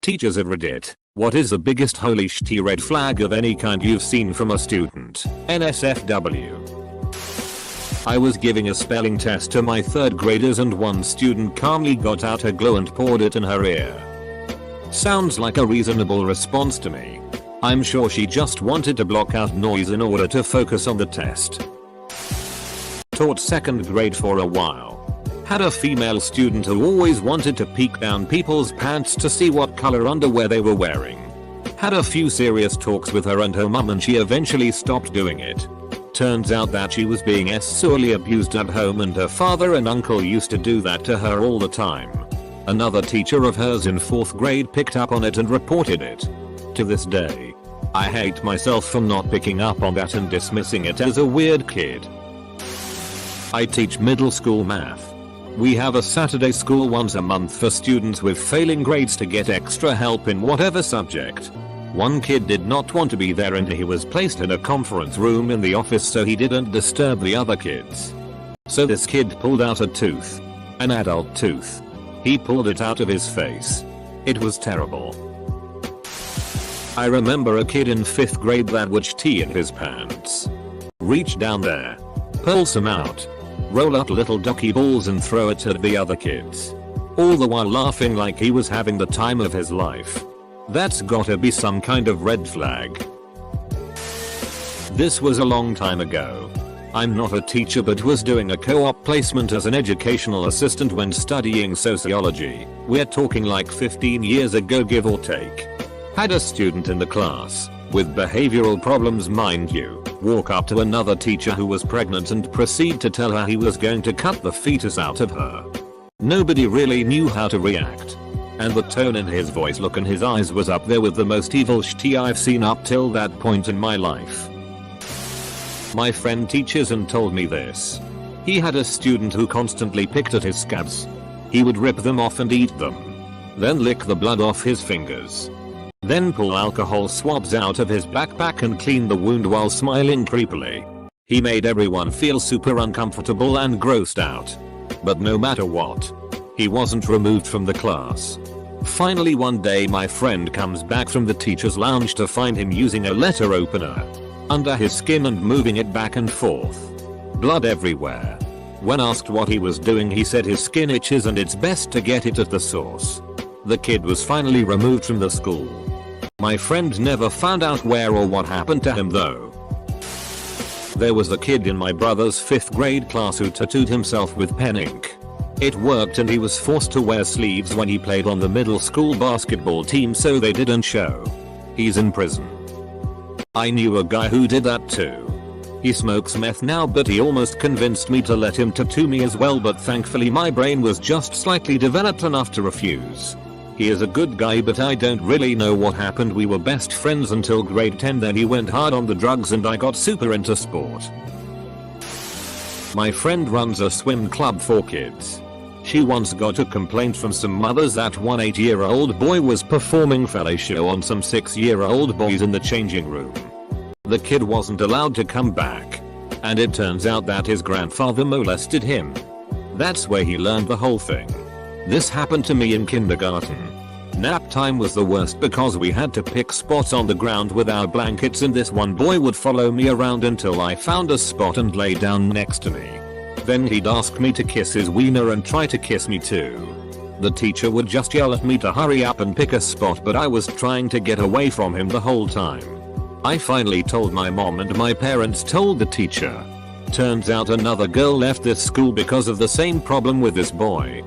Teachers of Reddit, what is the biggest holy shitty red flag of any kind you've seen from a student? NSFW. I was giving a spelling test to my 3rd graders and one student calmly got out her glue and poured it in her ear. Sounds like a reasonable response to me. I'm sure she just wanted to block out noise in order to focus on the test. Taught 2nd grade for a while. Had a female student who always wanted to peek down people's pants to see what color underwear they were wearing. Had a few serious talks with her and her mum and she eventually stopped doing it. Turns out that she was being sorely abused at home and her father and uncle used to do that to her all the time. Another teacher of hers in 4th grade picked up on it and reported it. To this day, I hate myself for not picking up on that and dismissing it as a weird kid. I teach middle school math. We have a Saturday school once a month for students with failing grades to get extra help in whatever subject. One kid did not want to be there and he was placed in a conference room in the office so he didn't disturb the other kids. So this kid pulled out a tooth. An adult tooth. He pulled it out of his face. It was terrible. I remember a kid in 5th grade that would tea in his pants. Reach down there. Pull some out. Roll up little ducky balls and throw it at the other kids. All the while laughing like he was having the time of his life. That's gotta be some kind of red flag. This was a long time ago. I'm not a teacher but was doing a co-op placement as an educational assistant when studying sociology. We're talking like 15 years ago give or take. Had a student in the class, with behavioral problems mind you, walk up to another teacher who was pregnant and proceed to tell her he was going to cut the fetus out of her. Nobody really knew how to react. And the tone in his voice, look in his eyes was up there with the most evil shit I've seen up till that point in my life. My friend teaches and told me this. He had a student who constantly picked at his scabs. He would rip them off and eat them. Then lick the blood off his fingers. Then pull alcohol swabs out of his backpack and clean the wound while smiling creepily. He made everyone feel super uncomfortable and grossed out. But no matter what, he wasn't removed from the class. Finally one day my friend comes back from the teacher's lounge to find him using a letter opener under his skin and moving it back and forth. Blood everywhere. When asked what he was doing he said his skin itches and it's best to get it at the source. The kid was finally removed from the school. My friend never found out where or what happened to him though. There was a kid in my brother's 5th grade class who tattooed himself with pen ink. It worked and he was forced to wear sleeves when he played on the middle school basketball team so they didn't show. He's in prison. I knew a guy who did that too. He smokes meth now but he almost convinced me to let him tattoo me as well but thankfully my brain was just slightly developed enough to refuse. He is a good guy but I don't really know what happened. We were best friends until grade 10 then he went hard on the drugs and I got super into sport. My friend runs a swim club for kids. She once got a complaint from some mothers that one 8-year-old boy was performing fellatio on some 6-year-old boys in the changing room. The kid wasn't allowed to come back. And it turns out that his grandfather molested him. That's where he learned the whole thing. This happened to me in kindergarten. Nap time was the worst because we had to pick spots on the ground with our blankets and this one boy would follow me around until I found a spot and lay down next to me. Then he'd ask me to kiss his wiener and try to kiss me too. The teacher would just yell at me to hurry up and pick a spot but I was trying to get away from him the whole time. I finally told my mom and my parents told the teacher. Turns out another girl left this school because of the same problem with this boy.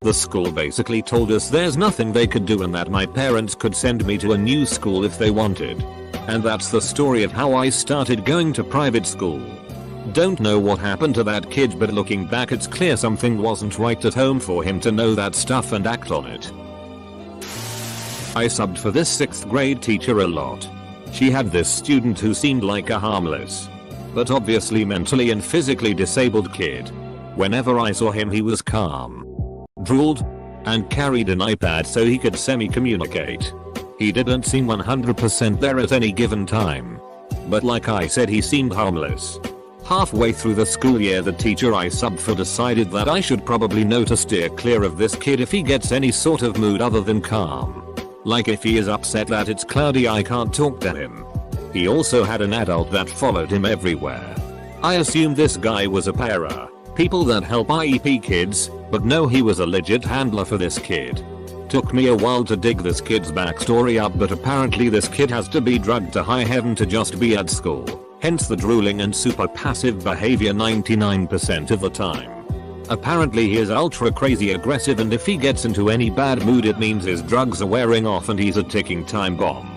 The school basically told us there's nothing they could do and that my parents could send me to a new school if they wanted. And that's the story of how I started going to private school. Don't know what happened to that kid but looking back it's clear something wasn't right at home for him to know that stuff and act on it. I subbed for this 6th grade teacher a lot. She had this student who seemed like a harmless, but obviously mentally and physically disabled kid. Whenever I saw him he was calm, drooled, and carried an iPad so he could semi-communicate. He didn't seem 100% there at any given time. But like I said he seemed harmless. Halfway through the school year the teacher I subbed for decided that I should probably know to steer clear of this kid if he gets any sort of mood other than calm. Like if he is upset that it's cloudy I can't talk to him. He also had an adult that followed him everywhere. I assumed this guy was a para, people that help IEP kids, but no, he was a legit handler for this kid. Took me a while to dig this kid's backstory up, but apparently this kid has to be drugged to high heaven to just be at school, hence the drooling and super passive behavior 99% of the time. Apparently he is ultra crazy aggressive, and if he gets into any bad mood it means his drugs are wearing off and he's a ticking time bomb.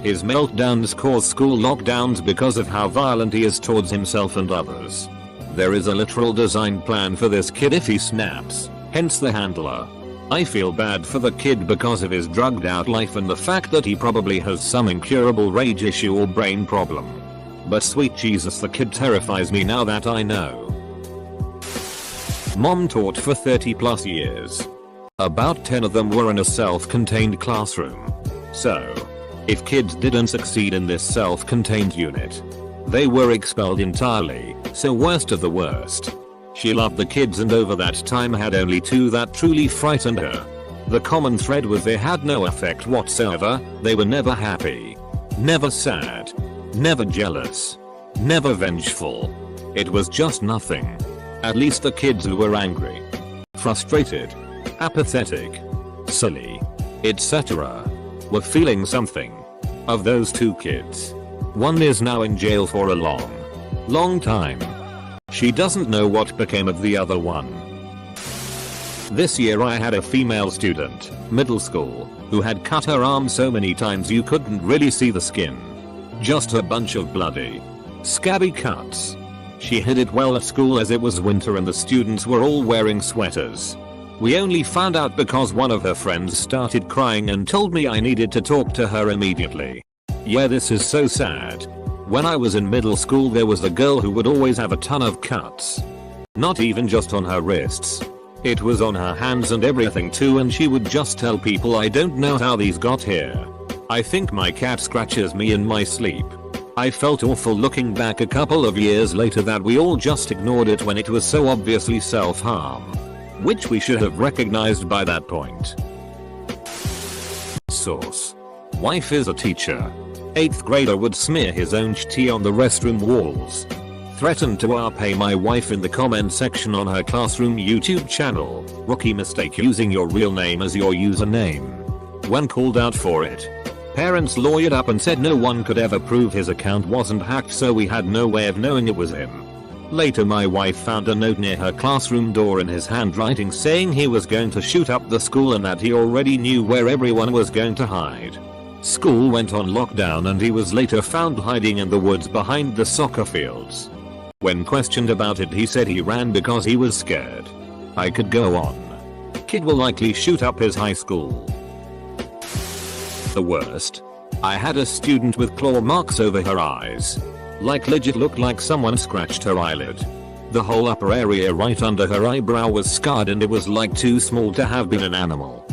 His meltdowns cause school lockdowns because of how violent he is towards himself and others. There is a literal design plan for this kid if he snaps, hence the handler. I feel bad for the kid because of his drugged out life and the fact that he probably has some incurable rage issue or brain problem. But sweet Jesus, the kid terrifies me now that I know. Mom taught for 30 plus years. About 10 of them were in a self-contained classroom. So, if kids didn't succeed in this self-contained unit, they were expelled entirely, so worst of the worst. She loved the kids and over that time had only 2 that truly frightened her. The common thread was they had no affect whatsoever, they were never happy, never sad, never jealous, never vengeful. It was just nothing. At least the kids who were angry, frustrated, apathetic, silly, etc. were feeling something. Of those 2 kids, one is now in jail for a long time. She doesn't know what became of the other one. This year I had a female student, middle school, who had cut her arm so many times you couldn't really see the skin. Just a bunch of bloody, scabby cuts. She hid it well at school as it was winter and the students were all wearing sweaters. We only found out because one of her friends started crying and told me I needed to talk to her immediately. Yeah, this is so sad. When I was in middle school there was a girl who would always have a ton of cuts. Not even just on her wrists. It was on her hands and everything too, and she would just tell people I don't know how these got here. I think my cat scratches me in my sleep. I felt awful looking back a couple of years later that we all just ignored it when it was so obviously self-harm. Which we should have recognized by that point. Source: wife is a teacher. 8th grader would smear his own tea on the restroom walls. Threatened to pay my wife in the comment section on her classroom YouTube channel. Rookie mistake using your real name as your username. When called out for it, parents lawyered up and said no one could ever prove his account wasn't hacked, so we had no way of knowing it was him. Later my wife found a note near her classroom door in his handwriting saying he was going to shoot up the school and that he already knew where everyone was going to hide. School went on lockdown and he was later found hiding in the woods behind the soccer fields. When questioned about it he said he ran because he was scared. I could go on. Kid will likely shoot up his high school. The worst. I had a student with claw marks over her eyes. Like legit looked like someone scratched her eyelid. The whole upper area right under her eyebrow was scarred and it was like too small to have been an animal.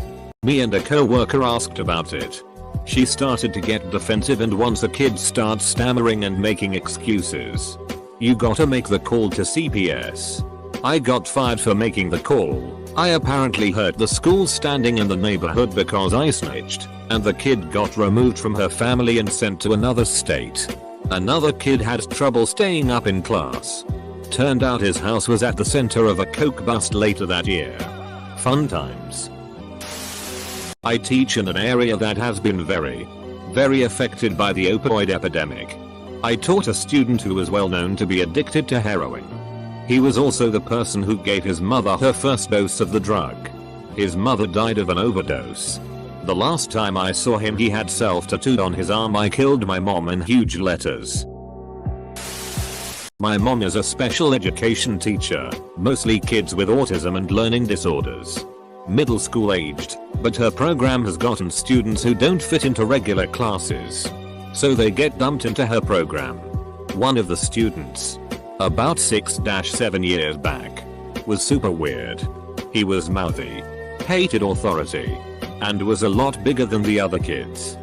Me and a co-worker asked about it. She started to get defensive, and once a kid starts stammering and making excuses, you gotta make the call to CPS. I got fired for making the call. I apparently hurt the school standing in the neighborhood because I snitched, and the kid got removed from her family and sent to another state. Another kid had trouble staying up in class. Turned out his house was at the center of a coke bust later that year. Fun times. I teach in an area that has been very affected by the opioid epidemic. I taught a student who was well known to be addicted to heroin. He was also the person who gave his mother her first dose of the drug. His mother died of an overdose. The last time I saw him he had self-tattooed on his arm "I killed my mom" in huge letters. My mom is a special education teacher, mostly kids with autism and learning disorders. Middle school aged, but her program has gotten students who don't fit into regular classes. So they get dumped into her program. One of the students, about 6-7 years back, was super weird. He was mouthy, hated authority, and was a lot bigger than the other kids.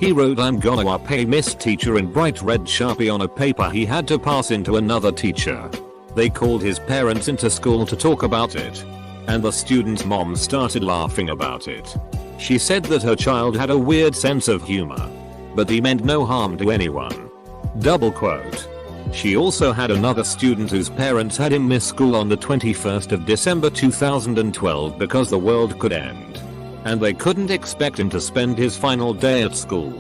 He wrote "I'm gonna pay Miss Teacher" in bright red Sharpie on a paper he had to pass into another teacher. They called his parents into school to talk about it, and the student's mom started laughing about it. She said that her child had a weird sense of humor, but he meant no harm to anyone. Double quote. She also had another student whose parents had him miss school on the 21st of December 2012 because the world could end, and they couldn't expect him to spend his final day at school.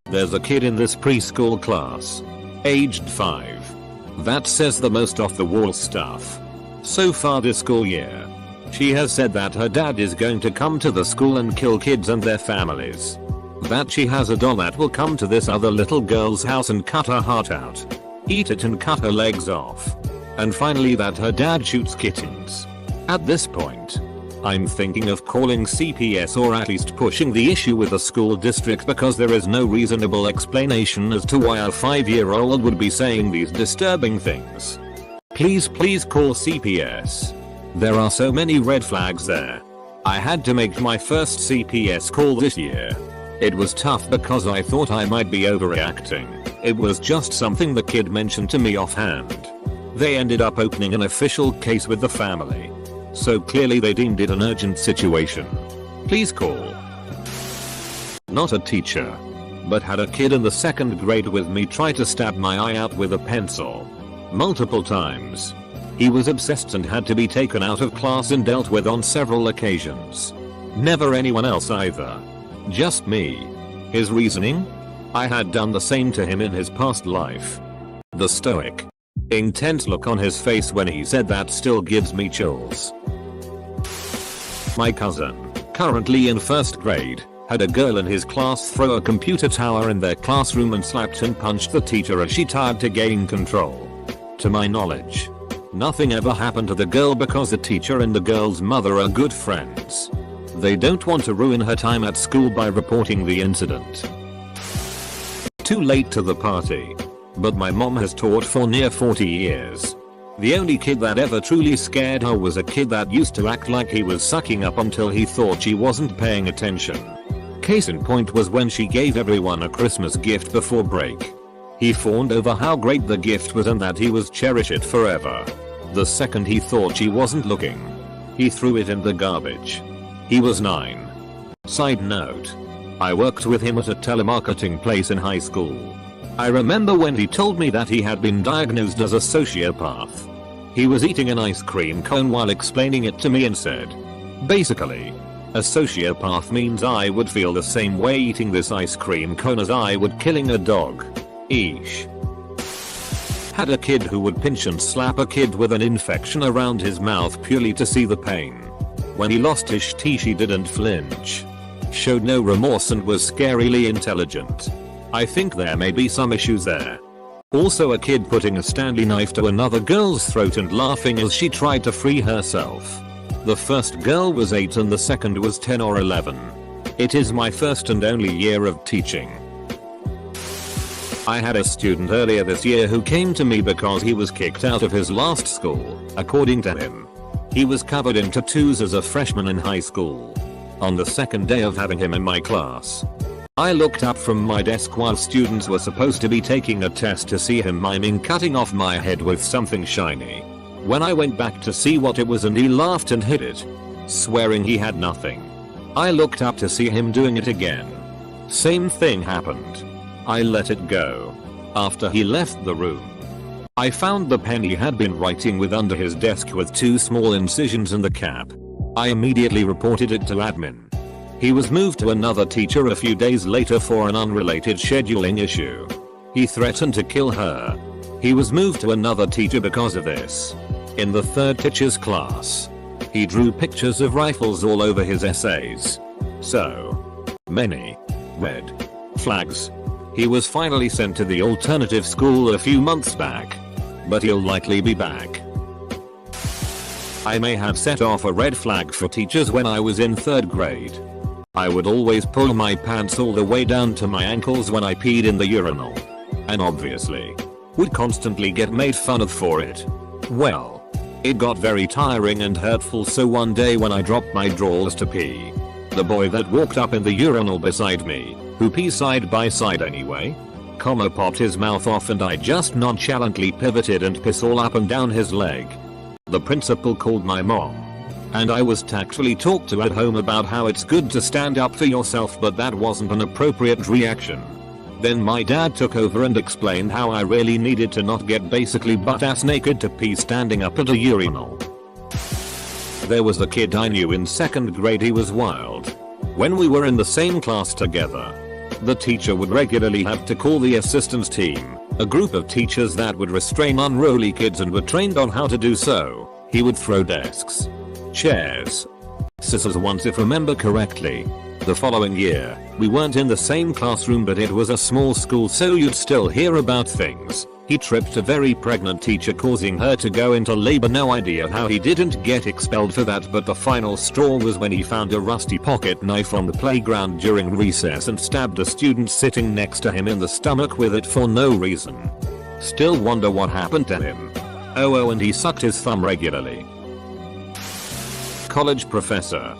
There's a kid in this preschool class, aged 5, that says the most off-the-wall stuff so far this school year. She has said that her dad is going to come to the school and kill kids and their families. That she has a doll that will come to this other little girl's house and cut her heart out, eat it and cut her legs off. And finally that her dad shoots kittens. At this point, I'm thinking of calling CPS or at least pushing the issue with the school district because there is no reasonable explanation as to why a 5-year-old would be saying these disturbing things. Please call CPS. There are so many red flags there. I had to make my first CPS call this year. It was tough because I thought I might be overreacting. It was just something the kid mentioned to me offhand. They ended up opening an official case with the family. So clearly they deemed it an urgent situation. Please call. Not a teacher, but had a kid in the 2nd grade with me try to stab my eye out with a pencil. Multiple times. He was obsessed and had to be taken out of class and dealt with on several occasions. Never anyone else either. Just me. His reasoning? I had done the same to him in his past life. The stoic, intense look on his face when he said that still gives me chills. My cousin, currently in 1st grade, had a girl in his class throw a computer tower in their classroom and slapped and punched the teacher as she tried to gain control. To my knowledge, nothing ever happened to the girl because the teacher and the girl's mother are good friends. They don't want to ruin her time at school by reporting the incident. Too late to the party. But my mom has taught for near 40 years. The only kid that ever truly scared her was a kid that used to act like he was sucking up until he thought she wasn't paying attention. Case in point was when she gave everyone a Christmas gift before break. He fawned over how great the gift was and that he was cherish it forever. The second he thought she wasn't looking, he threw it in the garbage. He was 9. Side note. I worked with him at a telemarketing place in high school. I remember when he told me that he had been diagnosed as a sociopath. He was eating an ice cream cone while explaining it to me and said, basically, a sociopath means I would feel the same way eating this ice cream cone as I would killing a dog. Eesh. Had a kid who would pinch and slap a kid with an infection around his mouth purely to see the pain. When he lost his teeth he didn't flinch. Showed no remorse and was scarily intelligent. I think there may be some issues there. Also a kid putting a Stanley knife to another girl's throat and laughing as she tried to free herself. The first girl was 8 and the second was 10 or 11. It is my first and only year of teaching. I had a student earlier this year who came to me because he was kicked out of his last school, according to him. He was covered in tattoos as a freshman in high school. On the 2nd day of having him in my class, I looked up from my desk while students were supposed to be taking a test to see him miming cutting off my head with something shiny. When I went back to see what it was and he laughed and hid it, swearing he had nothing. I looked up to see him doing it again. Same thing happened. I let it go. After he left the room, I found the pen he had been writing with under his desk with 2 small incisions in the cap. I immediately reported it to admin. He was moved to another teacher a few days later for an unrelated scheduling issue. He threatened to kill her. He was moved to another teacher because of this. In the 3rd teacher's class, he drew pictures of rifles all over his essays. So many red flags. He was finally sent to the alternative school a few months back. But he'll likely be back. I may have set off a red flag for teachers when I was in 3rd grade. I would always pull my pants all the way down to my ankles when I peed in the urinal. And obviously, would constantly get made fun of for it. Well, it got very tiring and hurtful, so one day when I dropped my drawers to pee, the boy that walked up in the urinal beside me, who pee side by side anyway, popped his mouth off and I just nonchalantly pivoted and piss all up and down his leg. The principal called my mom. And I was tactfully talked to at home about how it's good to stand up for yourself, but that wasn't an appropriate reaction. Then my dad took over and explained how I really needed to not get basically butt-ass naked to pee standing up at a urinal. There was a kid I knew in 2nd grade. He was wild. When we were in the same class together, the teacher would regularly have to call the assistance team, a group of teachers that would restrain unruly kids and were trained on how to do so. He would throw desks, chairs, scissors once if remember correctly. The following year, we weren't in the same classroom, but it was a small school, so you'd still hear about things. He tripped a very pregnant teacher, causing her to go into labor. No idea how he didn't get expelled for that, but the final straw was when he found a rusty pocket knife on the playground during recess and stabbed a student sitting next to him in the stomach with it for no reason. Still wonder what happened to him. Oh, and he sucked his thumb regularly. College professor.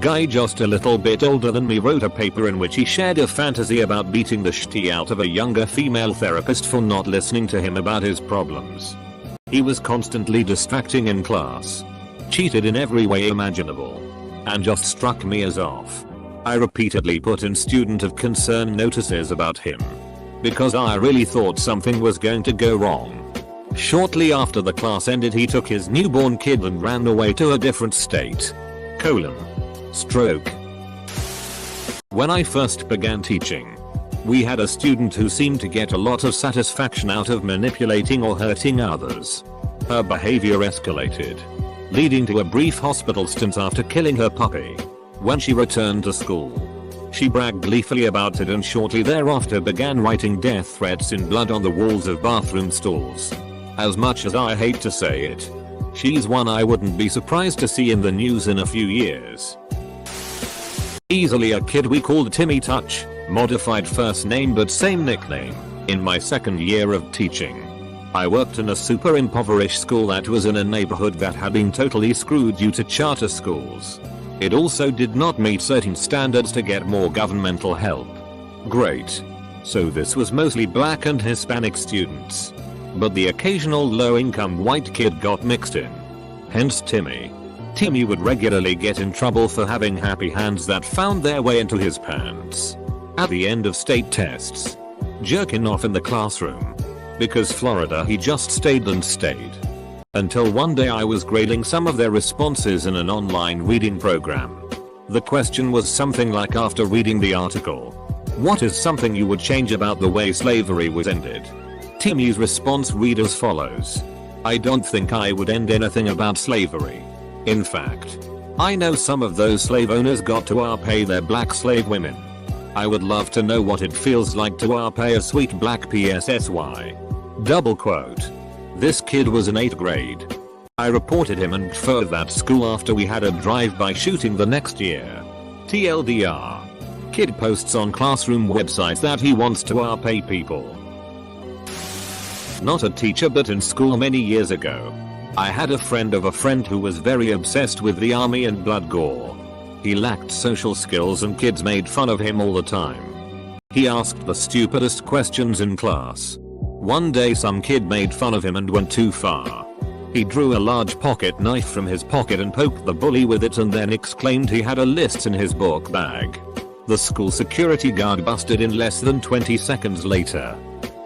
Guy just a little bit older than me wrote a paper in which he shared a fantasy about beating the shit out of a younger female therapist for not listening to him about his problems. He was constantly distracting in class, cheated in every way imaginable, and just struck me as off. I repeatedly put in student of concern notices about him, because I really thought something was going to go wrong. Shortly after the class ended, he took his newborn kid and ran away to a different state. Stroke. When I first began teaching, we had a student who seemed to get a lot of satisfaction out of manipulating or hurting others. Her behavior escalated, leading to a brief hospital stint after killing her puppy. When she returned to school, she bragged gleefully about it and shortly thereafter began writing death threats in blood on the walls of bathroom stalls. As much as I hate to say it, she's one I wouldn't be surprised to see in the news in a few years. Easily a kid we called Timmy Touch, modified first name but same nickname. In my 2nd year of teaching, I worked in a super impoverished school that was in a neighborhood that had been totally screwed due to charter schools. It also did not meet certain standards to get more governmental help. Great. So this was mostly black and Hispanic students, but the occasional low-income white kid got mixed in. Hence Timmy. Timmy would regularly get in trouble for having happy hands that found their way into his pants at the end of state tests, jerking off in the classroom. Because Florida, he just stayed and stayed. Until one day I was grading some of their responses in an online reading program. The question was something like, after reading the article, what is something you would change about the way slavery was ended? Timmy's response read as follows: I don't think I would end anything about slavery. In fact, I know some of those slave owners got to pay their black slave women. I would love to know what it feels like to pay a sweet black PSSY. Double quote. This kid was in 8th grade. I reported him and for that school after we had a drive-by shooting the next year. TLDR. Kid posts on classroom websites that he wants to pay people. Not a teacher, but in school many years ago, I had a friend of a friend who was very obsessed with the army and blood gore. He lacked social skills and kids made fun of him all the time. He asked the stupidest questions in class. One day some kid made fun of him and went too far. He drew a large pocket knife from his pocket and poked the bully with it and then exclaimed he had a list in his book bag. The school security guard busted in less than 20 seconds later,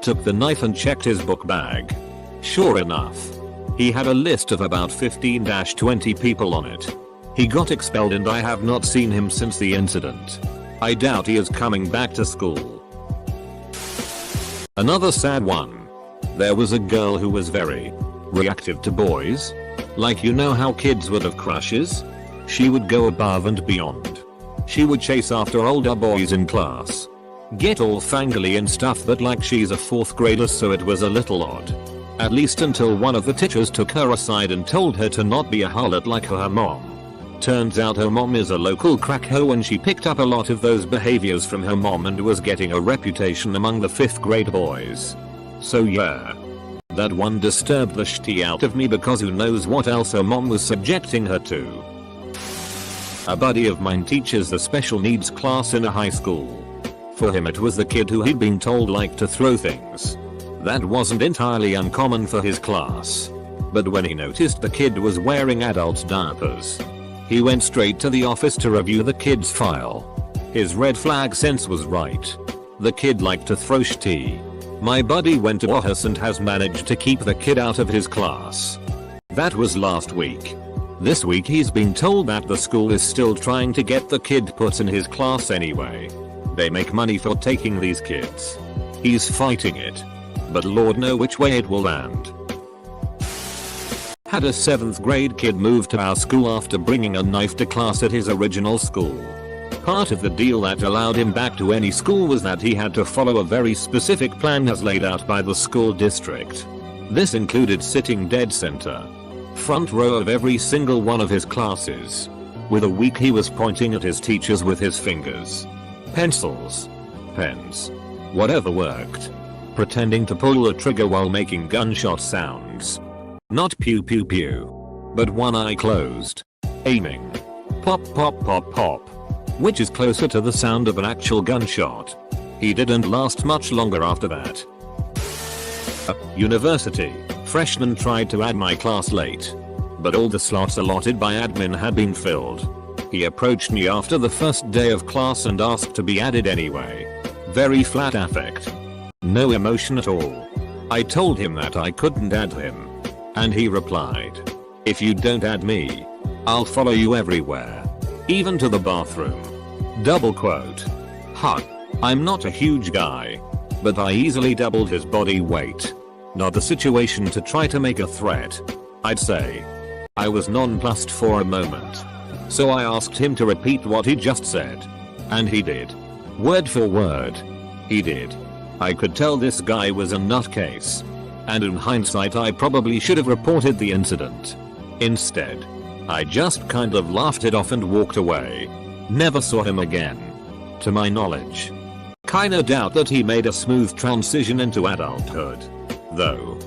took the knife and checked his book bag. Sure enough, he had a list of about 15-20 people on it. He got expelled and I have not seen him since the incident. I doubt he is coming back to school. Another sad one. There was a girl who was very reactive to boys. Like, you know how kids would have crushes? She would go above and beyond. She would chase after older boys in class, get all fangirly and stuff, but like she's a 4th grader, so it was a little odd. At least until one of the teachers took her aside and told her to not be a harlot like her mom. Turns out her mom is a local crack hoe and she picked up a lot of those behaviors from her mom and was getting a reputation among the 5th grade boys. So yeah. That one disturbed the shit out of me because who knows what else her mom was subjecting her to. A buddy of mine teaches the special needs class in a high school. For him it was the kid who he'd been told liked to throw things. That wasn't entirely uncommon for his class. But when he noticed the kid was wearing adult diapers, He went straight to the office to review the kid's file. His red flag sense was right. The kid liked to throw tea. My buddy went to office and has managed to keep the kid out of his class. That was last week. This week he's been told that the school is still trying to get the kid put in his class anyway. They make money for taking these kids. He's fighting it. But Lord know which way it will land. Had a 7th grade kid move to our school after bringing a knife to class at his original school. Part of the deal that allowed him back to any school was that he had to follow a very specific plan as laid out by the school district. This included sitting dead center, front row of every single one of his classes. With a week he was pointing at his teachers with his fingers. Pencils. Pens. Whatever worked. Pretending to pull the trigger while making gunshot sounds. Not pew pew pew. But one eye closed. Aiming. Pop pop pop pop. Which is closer to the sound of an actual gunshot. He didn't last much longer after that. University. Freshman tried to add my class late. But all the slots allotted by admin had been filled. He approached me after the first day of class and asked to be added anyway. Very flat affect. No emotion at all. I told him that I couldn't add him. And he replied, "If you don't add me, I'll follow you everywhere. Even to the bathroom." Double quote. Huh. I'm not a huge guy. But I easily doubled his body weight. Not the situation to try to make a threat, I'd say. I was nonplussed for a moment. So I asked him to repeat what he just said. And he did. Word for word. He did. I could tell this guy was a nutcase. And in hindsight I probably should have reported the incident. Instead, I just kind of laughed it off and walked away. Never saw him again. To my knowledge. Kinda doubt that he made a smooth transition into adulthood. Though.